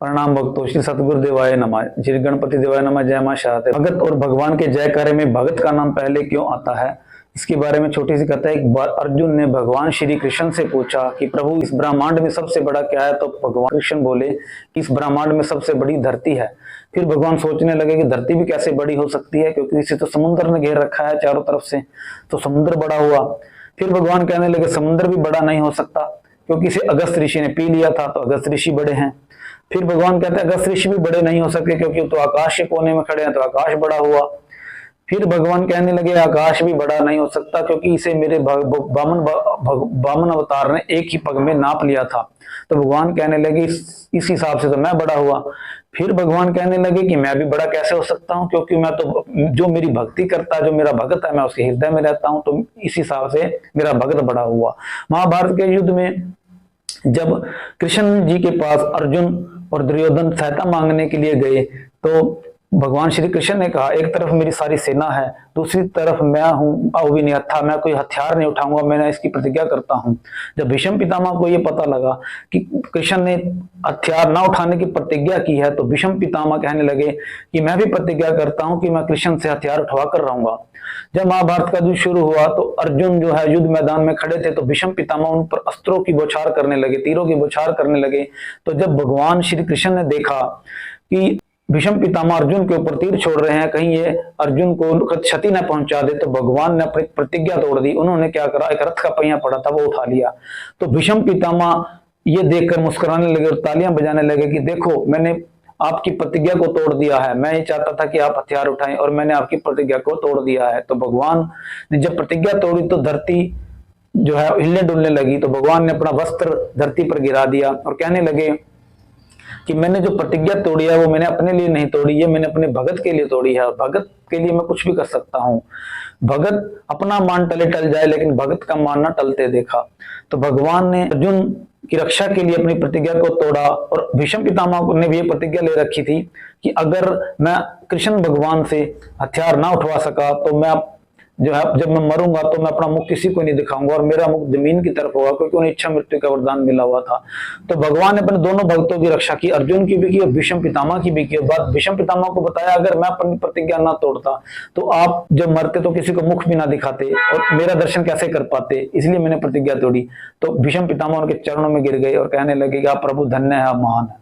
प्रणाम भक्तों, श्री सतगुरुदेवाय नमः, श्री गणपति देवाय नमः। जय मां शारदे। भगत और भगवान के जयकारे में भगत का नाम पहले क्यों आता है, इसके बारे में छोटी सी कथा है। एक बार अर्जुन ने भगवान श्री कृष्ण से पूछा कि प्रभु इस ब्रह्मांड में सबसे बड़ा क्या है, तो भगवान कृष्ण बोले कि इस ब्रह्मांड में सबसे बड़ी धरती है। फिर भगवान सोचने लगे कि धरती भी कैसे बड़ी हो सकती है, क्योंकि इसे तो समुद्र ने घेर रखा है चारों तरफ से, तो समुद्र बड़ा हुआ। फिर भगवान कहने लगे समुद्र भी बड़ा नहीं हो सकता, क्योंकि इसे अगस्त ऋषि ने पी लिया था, तो अगस्त ऋषि बड़े हैं। फिर भगवान कहते हैं अगस्त ऋषि भी बड़े नहीं हो सकते, क्योंकि तो आकाश के कोने में खड़े हैं, तो आकाश बड़ा हुआ। फिर भगवान कहने लगे आकाश भी बड़ा नहीं हो सकता, क्योंकि इसे मेरे बामन अवतार ने एक ही पग में नाप लिया था। तो भगवान कहने लगे इस हिसाब से तो मैं बड़ा हुआ। फिर भगवान कहने लगे कि मैं भी बड़ा कैसे हो सकता हूँ, क्योंकि मैं तो जो मेरी भक्ति करता है, जो मेरा भगत है, मैं उसके हृदय में रहता हूँ, तो इस हिसाब से मेरा भगत बड़ा हुआ। महाभारत के युद्ध में जब कृष्ण जी के पास अर्जुन और दुर्योधन सहायता मांगने के लिए गए, तो भगवान श्री कृष्ण ने कहा एक तरफ मेरी सारी सेना है, दूसरी तरफ मैं हूँ अविनिहत्था, मैं कोई हथियार नहीं उठाऊंगा, मैंने इसकी प्रतिज्ञा करता हूँ। जब भीष्म पितामह को यह पता लगा कि कृष्ण ने हथियार ना उठाने की प्रतिज्ञा की है, तो भीष्म पितामह कहने लगे कि मैं भी प्रतिज्ञा करता हूँ कि मैं कृष्ण से हथियार उठवा कर रहूंगा। जब महाभारत का युद्ध शुरू हुआ, तो अर्जुन जो है युद्ध मैदान में खड़े थे, तो भीष्म पितामह उन पर अस्त्रों की बौछार करने लगे, तीरों की बौछार करने लगे। तो जब भगवान श्री कृष्ण ने देखा कि भीष्म पितामह अर्जुन के ऊपर तीर छोड़ रहे हैं, कहीं ये अर्जुन को क्षति न पहुंचा दे, तो भगवान ने अपनी प्रतिज्ञा तोड़ दी। उन्होंने क्या करा, एक रथ का पहिया पड़ा था वो उठा लिया। तो भीष्म पितामह ये देखकर मुस्कुराने लगे और तालियां बजाने लगे कि देखो मैंने आपकी प्रतिज्ञा को तोड़ दिया है, मैं ये चाहता था कि आप हथियार उठाएं और मैंने आपकी प्रतिज्ञा को तोड़ दिया है। तो भगवान ने जब प्रतिज्ञा तोड़ी, तो धरती जो है हिलने डुलने लगी। तो भगवान ने अपना वस्त्र धरती पर गिरा दिया और कहने लगे कि मैंने जो प्रतिज्ञा तोड़ी है वो मैंने अपने लिए नहीं तोड़ी, ये मैंने अपने भगत के लिए तोड़ी है, और भगत के लिए मैं कुछ भी कर सकता हूँ। भगत अपना मान टले टल जाए, लेकिन भगत का मान न टलते देखा। तो भगवान ने अर्जुन की रक्षा के लिए अपनी प्रतिज्ञा को तोड़ा, और भीष्म पितामह ने भी ये प्रतिज्ञा ले रखी थी कि अगर मैं कृष्ण भगवान से हथियार ना उठवा सका, तो मैं जो है जब मैं मरूंगा तो मैं अपना मुख किसी को नहीं दिखाऊंगा और मेरा मुख जमीन की तरफ होगा, क्योंकि उन्हें इच्छा मृत्यु का वरदान मिला हुआ था। तो भगवान ने अपने दोनों भक्तों की रक्षा की, अर्जुन की भी की और भीष्म पितामह की भी की। बात भीष्म पितामह को बताया अगर मैं अपनी प्रतिज्ञा ना तोड़ता, तो आप जब मरते तो किसी को मुख भी ना दिखाते और मेरा दर्शन कैसे कर पाते, इसलिए मैंने प्रतिज्ञा तोड़ी। तो भीष्म पितामह उनके चरणों में गिर गए और कहने लगे कि आप प्रभु धन्य है, आप महान है।